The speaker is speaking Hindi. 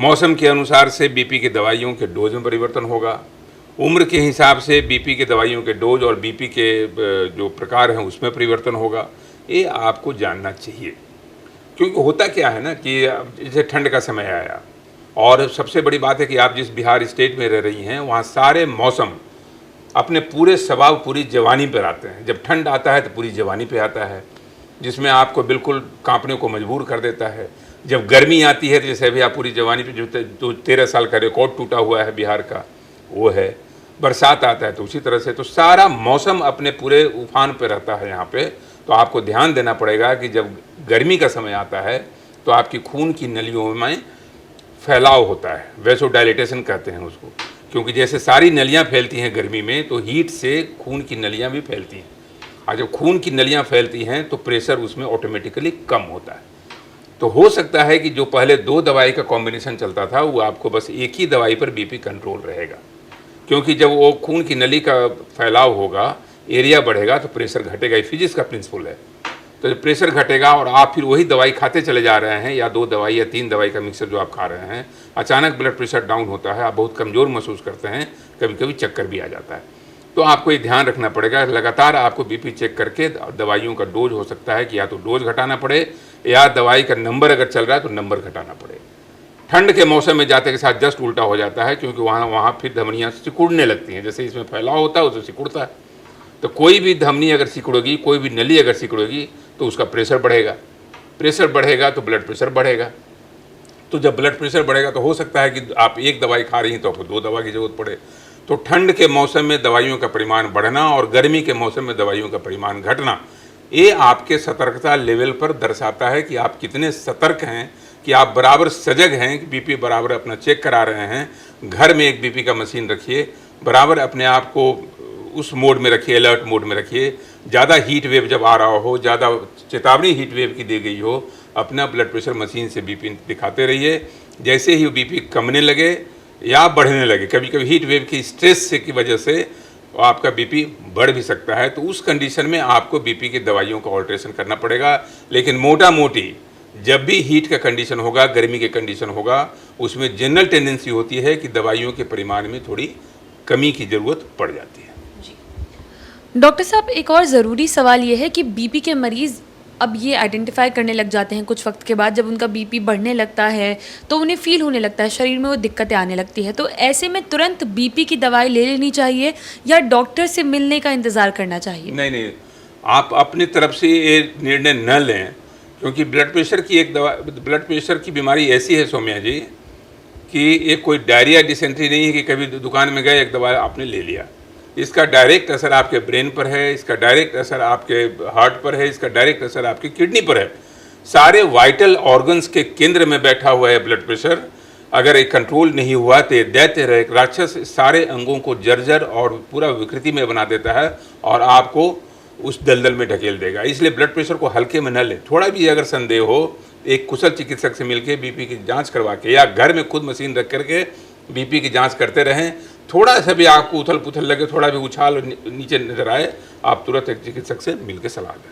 मौसम के अनुसार से बीपी की दवाइयों के डोज में परिवर्तन होगा, उम्र के हिसाब से बीपी की दवाइयों के डोज और बीपी के जो प्रकार हैं उसमें परिवर्तन होगा। ये आपको जानना चाहिए, क्योंकि होता क्या है ना कि जैसे ठंड का समय आया और सबसे बड़ी बात है कि आप जिस बिहार स्टेट में रह रही हैं वहाँ सारे मौसम अपने पूरे स्वभाव पूरी जवानी पर आते हैं। जब ठंड आता है तो पूरी जवानी पे आता है, जिसमें आपको बिल्कुल कांपने को मजबूर कर देता है। जब गर्मी आती है तो जैसे अभी आप पूरी जवानी पे जो 13 साल का रिकॉर्ड टूटा हुआ है बिहार का वो है। बरसात आता है तो उसी तरह से, तो सारा मौसम अपने पूरे उफान पे रहता है यहाँ पे। तो आपको ध्यान देना पड़ेगा कि जब गर्मी का समय आता है तो आपकी खून की नलियों में फैलाव होता है, वैसोडाइलेटेशन कहते हैं उसको, क्योंकि जैसे सारी नलियाँ फैलती हैं गर्मी में तो हीट से खून की नलियाँ भी फैलती हैं, और जब खून की नलियाँ फैलती हैं तो प्रेशर उसमें ऑटोमेटिकली कम होता है। तो हो सकता है कि जो पहले 2 दवाई का कॉम्बिनेशन चलता था वो आपको बस एक ही दवाई पर बीपी कंट्रोल रहेगा, क्योंकि जब वो खून की नली का फैलाव होगा, एरिया बढ़ेगा तो प्रेशर घटेगा। ये फिजिक्स का प्रिंसिपल है। तो जब प्रेशर घटेगा और आप फिर वही दवाई खाते चले जा रहे हैं, या 2 दवाई या 3 दवाई का मिक्सर जो आप खा रहे हैं, अचानक ब्लड प्रेशर डाउन होता है, आप बहुत कमज़ोर महसूस करते हैं, कभी कभी चक्कर भी आ जाता है। तो आपको ये ध्यान रखना पड़ेगा, लगातार आपको बीपी चेक करके दवाइयों का डोज हो सकता है कि या तो डोज घटाना पड़े या दवाई का नंबर अगर चल रहा है तो नंबर घटाना पड़े। ठंड के मौसम में जाते के साथ जस्ट उल्टा हो जाता है, क्योंकि वहाँ फिर धमनियाँ सिकुड़ने लगती हैं। जैसे इसमें फैलाव होता है उसे सिकुड़ता है, तो कोई भी धमनी अगर सिकुड़ेगी, कोई भी नली अगर सिकुड़ेगी तो उसका प्रेशर बढ़ेगा, प्रेशर बढ़ेगा तो ब्लड प्रेशर बढ़ेगा। तो जब ब्लड प्रेशर बढ़ेगा तो हो सकता है कि आप एक दवाई खा रही हैं तो आपको 2 दवा की ज़रूरत पड़े। तो ठंड के मौसम में दवाइयों का परिमाण बढ़ना और गर्मी के मौसम में दवाइयों का परिमाण घटना, ये आपके सतर्कता लेवल पर दर्शाता है कि आप कितने सतर्क हैं, कि आप बराबर सजग हैं, कि बीपी बराबर अपना चेक करा रहे हैं। घर में एक बीपी का मशीन रखिए, बराबर अपने आप को उस मोड में रखिए, अलर्ट मोड में रखिए। ज़्यादा हीट वेव जब आ रहा हो, ज़्यादा चेतावनी हीट वेव की दी गई हो, अपना ब्लड प्रेशर मशीन से बीपी दिखाते रहिए। जैसे ही बीपी कमने लगे या बढ़ने लगे, कभी कभी हीट वेव की स्ट्रेस से की वजह से आपका बीपी बढ़ भी सकता है, तो उस कंडीशन में आपको बीपी की दवाइयों का ऑल्ट्रेशन करना पड़ेगा। लेकिन मोटा मोटी जब भी हीट का कंडीशन होगा, गर्मी के कंडीशन होगा, उसमें जनरल टेंडेंसी होती है कि दवाइयों के परिमाण में थोड़ी कमी की ज़रूरत पड़ जाती है। डॉक्टर साहब, एक और ज़रूरी सवाल ये है कि बीपी के मरीज़ अब ये आइडेंटिफाई करने लग जाते हैं कुछ वक्त के बाद, जब उनका बीपी बढ़ने लगता है तो उन्हें फील होने लगता है, शरीर में वो दिक्कतें आने लगती है। तो ऐसे में तुरंत बीपी की दवाई ले लेनी चाहिए या डॉक्टर से मिलने का इंतज़ार करना चाहिए? नहीं, आप अपनी तरफ से ये निर्णय न लें, क्योंकि ब्लड प्रेशर की बीमारी ऐसी है सौम्या जी कि ये कोई डायरिया डिसेंट्री नहीं है कि कभी दुकान में गए एक दवा आपने ले लिया। इसका डायरेक्ट असर आपके ब्रेन पर है, इसका डायरेक्ट असर आपके हार्ट पर है, इसका डायरेक्ट असर आपकी किडनी पर है। सारे वाइटल ऑर्गन्स के केंद्र में बैठा हुआ है ब्लड प्रेशर। अगर ये कंट्रोल नहीं हुआ तो ये दैत्य रहे राक्षस सारे अंगों को जर्जर और पूरा विकृति में बना देता है और आपको उस दलदल में ढकेल देगा। इसलिए ब्लड प्रेशर को हल्के में न लें। थोड़ा भी अगर संदेह हो, एक कुशल चिकित्सक से मिलकर बीपी की जांच करवा के या घर में खुद मशीन रख करके बीपी की जांच करते रहें। थोड़ा सा भी आपको उथल पुथल लगे, थोड़ा भी उछाल नीचे नजर आए, आप तुरंत एक चिकित्सक से मिलकर सलाह दें।